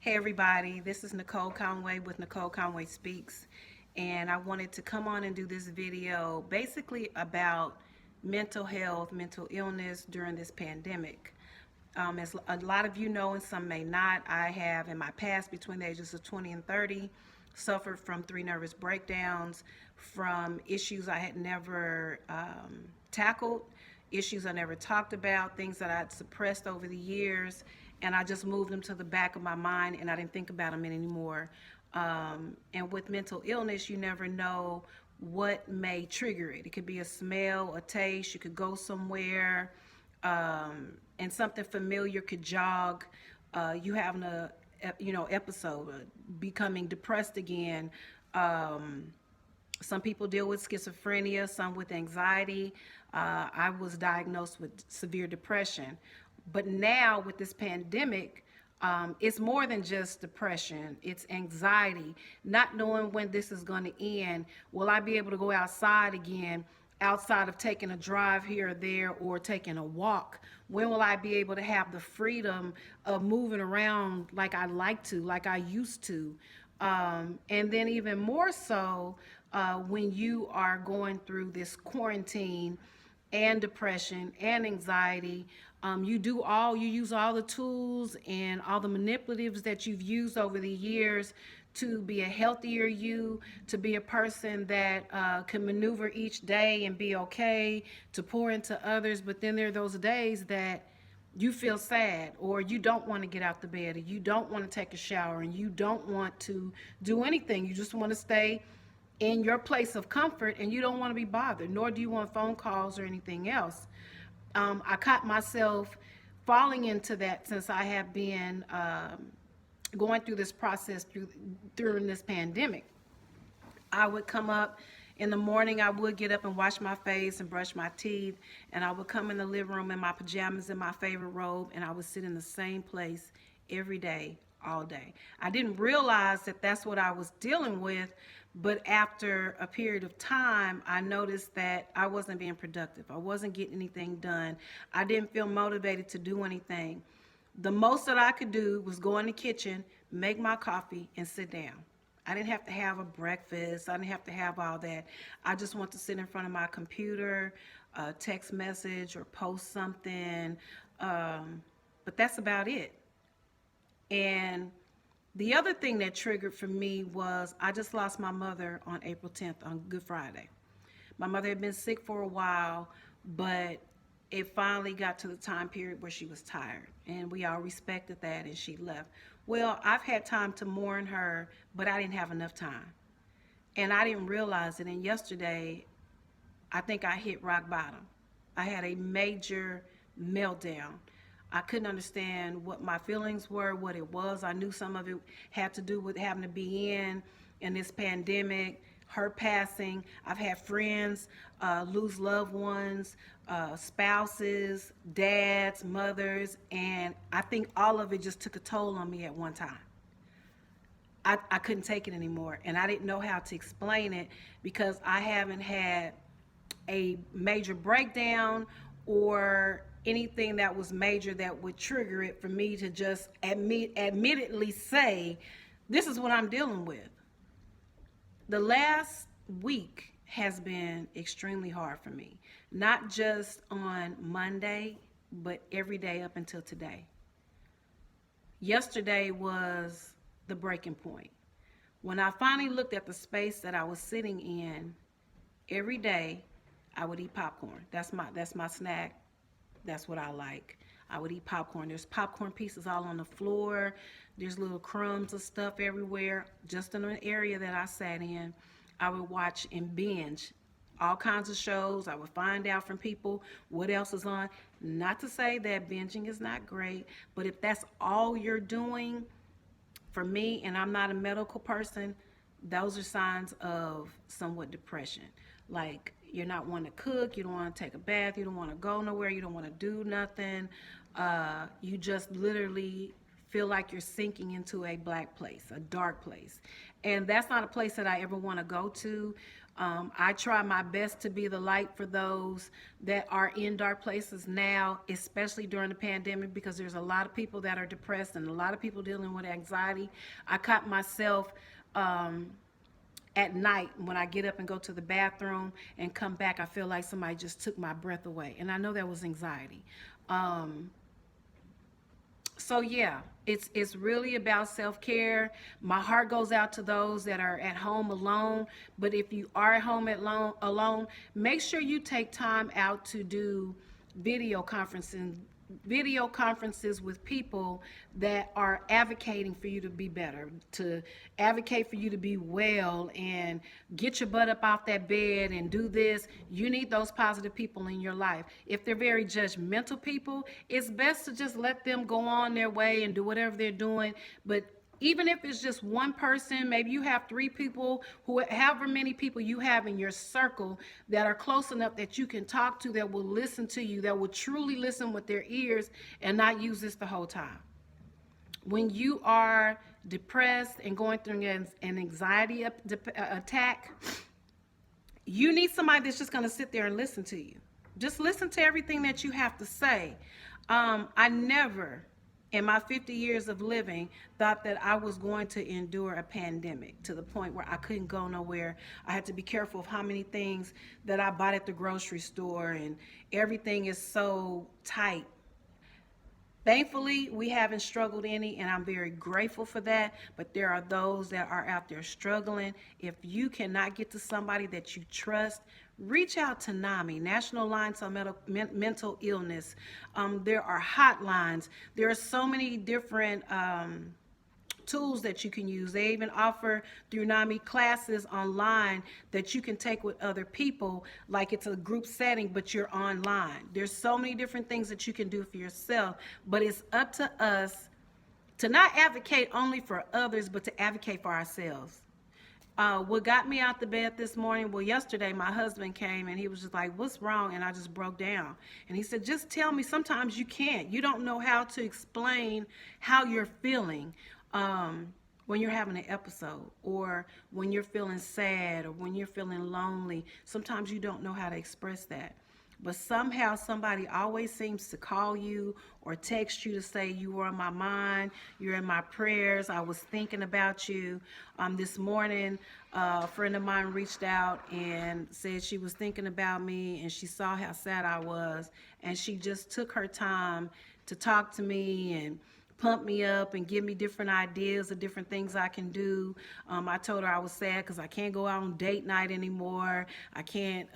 Hey everybody, this is Nicole Conway with Nicole Conway Speaks, and I wanted to come on and do this video basically about mental health, mental illness during this pandemic. As a lot of you know, and some may not, I have in my past between the ages of 20 and 30 suffered from 3 nervous breakdowns, from issues I had never tackled, issues I never talked about, things that I'd suppressed over the years, and I just moved them to the back of my mind and I didn't think about them anymore. And with mental illness, you never know what may trigger it. It could be a smell, a taste, you could go somewhere, and something familiar could jog you having a episode, becoming depressed again. Some people deal with schizophrenia, some with anxiety. I was diagnosed with severe depression. But now with this pandemic, it's more than just depression. It's anxiety, not knowing when this is going to end. Will I be able to go outside again, outside of taking a drive here or there or taking a walk? When will I be able to have the freedom of moving around like I like to, like I used to? And then even more so, when you are going through this quarantine and depression and anxiety, you use all the tools and all the manipulatives that you've used over the years to be a healthier you, to be a person that can maneuver each day and be okay, to pour into others. But then there are those days that you feel sad, or you don't want to get out the bed, or you don't want to take a shower, and you don't want to do anything. You just want to stay in your place of comfort, and you don't want to be bothered, nor do you want phone calls or anything else. I caught myself falling into that since I have been going through this process during this pandemic. I would come up in the morning, I would get up and wash my face and brush my teeth, and I would come in the living room in my pajamas and my favorite robe, and I would sit in the same place every day, all day. I didn't realize that that's what I was dealing with, but after a period of time, I noticed that I wasn't being productive. I wasn't getting anything done. I didn't feel motivated to do anything. The most that I could do was go in the kitchen, make my coffee, and sit down. I didn't have to have a breakfast. I didn't have to have all that. I just want to sit in front of my computer, text message, or post something. But that's about it. And the other thing that triggered for me was I just lost my mother on April 10th on Good Friday. My mother had been sick for a while, but it finally got to the time period where she was tired, and we all respected that, and she left. Well, I've had time to mourn her, but I didn't have enough time, and I didn't realize it. And yesterday, I think I hit rock bottom. I had a major meltdown. I couldn't understand what my feelings were, what it was. I knew some of it had to do with having to be in this pandemic, her passing. I've had friends lose loved ones, spouses, dads, mothers, and I think all of it just took a toll on me at one time. I couldn't take it anymore, and I didn't know how to explain it because I haven't had a major breakdown or anything that was major that would trigger it for me to just admittedly say, this is what I'm dealing with. The last week has been extremely hard for me, not just on Monday, but every day up until today. Yesterday was the breaking point. When I finally looked at the space that I was sitting in, every day I would eat popcorn. That's my snack. That's what I like. I would eat popcorn. There's popcorn pieces all on the floor. There's little crumbs of stuff everywhere. Just in an area that I sat in, I would watch and binge all kinds of shows. I would find out from people what else is on. Not to say that binging is not great, but if that's all you're doing, for me, and I'm not a medical person, those are signs of somewhat depression. Like, you're not wanting to cook, you don't want to take a bath, you don't want to go nowhere, you don't want to do nothing. You just literally feel like you're sinking into a black place, a dark place. And that's not a place that I ever want to go to. I try my best to be the light for those that are in dark places now, especially during the pandemic, because there's a lot of people that are depressed and a lot of people dealing with anxiety. I caught myself at night when I get up and go to the bathroom and come back, I feel like somebody just took my breath away. And I know that was anxiety. Um, so yeah, it's really about self-care. My heart goes out to those that are at home alone, but if you are at home alone, make sure you take time out to do video conferencing video conferences with people that are advocating for you to be better, to advocate for you to be well and get your butt up off that bed and do this. You need those positive people in your life. If they're very judgmental people, it's best to just let them go on their way and do whatever they're doing. But even if it's just one person, maybe you have three people, who, however many people you have in your circle that are close enough that you can talk to, that will listen to you, that will truly listen with their ears and not use this the whole time. When you are depressed and going through an anxiety attack, you need somebody that's just going to sit there and listen to you. Just listen to everything that you have to say. I never in my 50 years of living thought that I was going to endure a pandemic to the point where I couldn't go nowhere. I had to be careful of how many things that I bought at the grocery store, and everything is so tight. Thankfully, we haven't struggled any, and I'm very grateful for that. But there are those that are out there struggling. If you cannot get to somebody that you trust, reach out to NAMI, National Alliance on Mental Illness. There are hotlines. There are so many different tools that you can use. They even offer through NAMI classes online that you can take with other people, like it's a group setting, but you're online. There's so many different things that you can do for yourself, but it's up to us to not advocate only for others, but to advocate for ourselves. What got me out the bed this morning, well, yesterday my husband came and he was just like, what's wrong? And I just broke down. And he said, just tell me. Sometimes you can't. You don't know how to explain how you're feeling when you're having an episode, or when you're feeling sad, or when you're feeling lonely. Sometimes you don't know how to express that. But somehow somebody always seems to call you or text you to say, you were on my mind, you're in my prayers, I was thinking about you. This morning, a friend of mine reached out and said she was thinking about me, and she saw how sad I was, and she just took her time to talk to me and pump me up and give me different ideas of different things I can do. I told her I was sad because I can't go out on date night anymore. I can't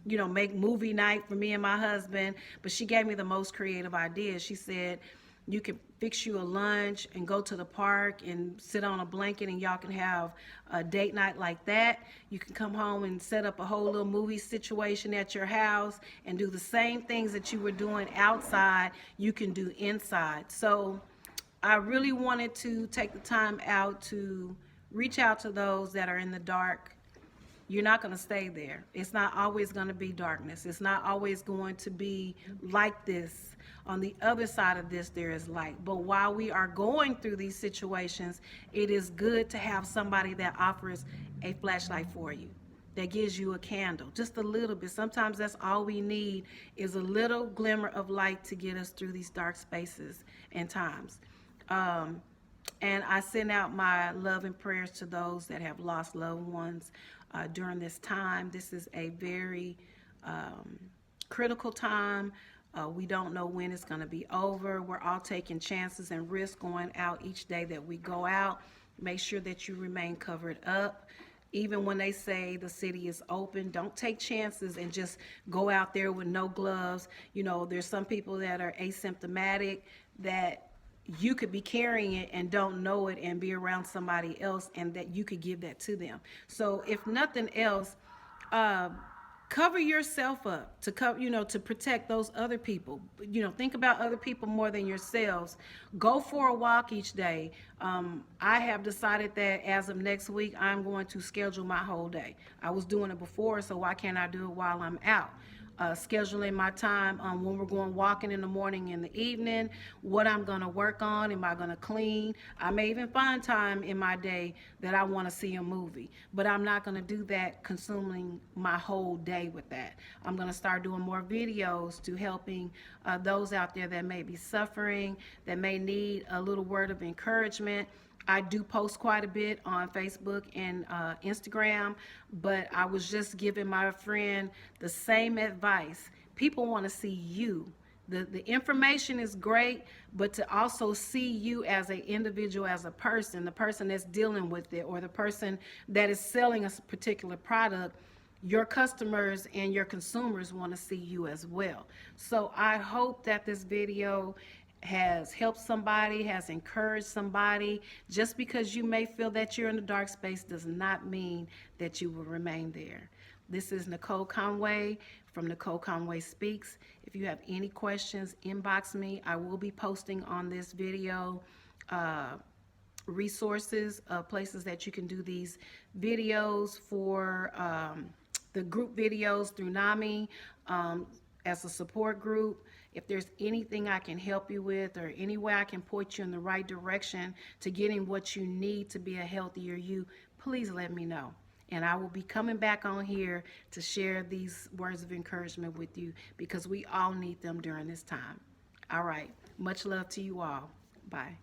make movie night for me and my husband. But she gave me the most creative ideas. She said, you can fix you a lunch and go to the park and sit on a blanket, and y'all can have a date night like that. You can come home and set up a whole little movie situation at your house and do the same things that you were doing outside, you can do inside. So I really wanted to take the time out to reach out to those that are in the dark. You're not going to stay there. It's not always going to be darkness. It's not always going to be like this. On the other side of this, there is light. But while we are going through these situations, it is good to have somebody that offers a flashlight for you, that gives you a candle, just a little bit. Sometimes that's all we need, is a little glimmer of light to get us through these dark spaces and times. And I send out my love and prayers to those that have lost loved ones during this time. This is a very critical time. We don't know when it's going to be over. We're all taking chances and risks going out each day that we go out. Make sure that you remain covered up. Even when they say the city is open, don't take chances and just go out there with no gloves. There's some people that are asymptomatic that you could be carrying it and don't know it, and be around somebody else, and that you could give that to them. So if nothing else, cover yourself up to to protect those other people. Think about other people more than yourselves. Go for a walk each day. I have decided that as of next week, I'm going to schedule my whole day. I was doing it before, so why can't I do it while I'm out? scheduling my time when we're going walking in the morning and the evening, what I'm going to work on. Am I going to clean? I may even find time in my day that I want to see a movie, but I'm not going to do that consuming my whole day with that. I'm going to start doing more videos to helping those out there that may be suffering, that may need a little word of encouragement. I do post quite a bit on Facebook and Instagram, but I was just giving my friend the same advice. People want to see you. The information is great, but to also see you as an individual, as a person, the person that's dealing with it, or the person that is selling a particular product, your customers and your consumers want to see you as well. So I hope that this video has helped somebody, has encouraged somebody. Just because you may feel that you're in a dark space does not mean that you will remain there. This is Nicole Conway from Nicole Conway Speaks. If you have any questions, inbox me. I will be posting on this video resources, places that you can do these videos for, the group videos through NAMI as a support group. If there's anything I can help you with, or any way I can point you in the right direction to getting what you need to be a healthier you, please let me know. And I will be coming back on here to share these words of encouragement with you, because we all need them during this time. All right. Much love to you all. Bye.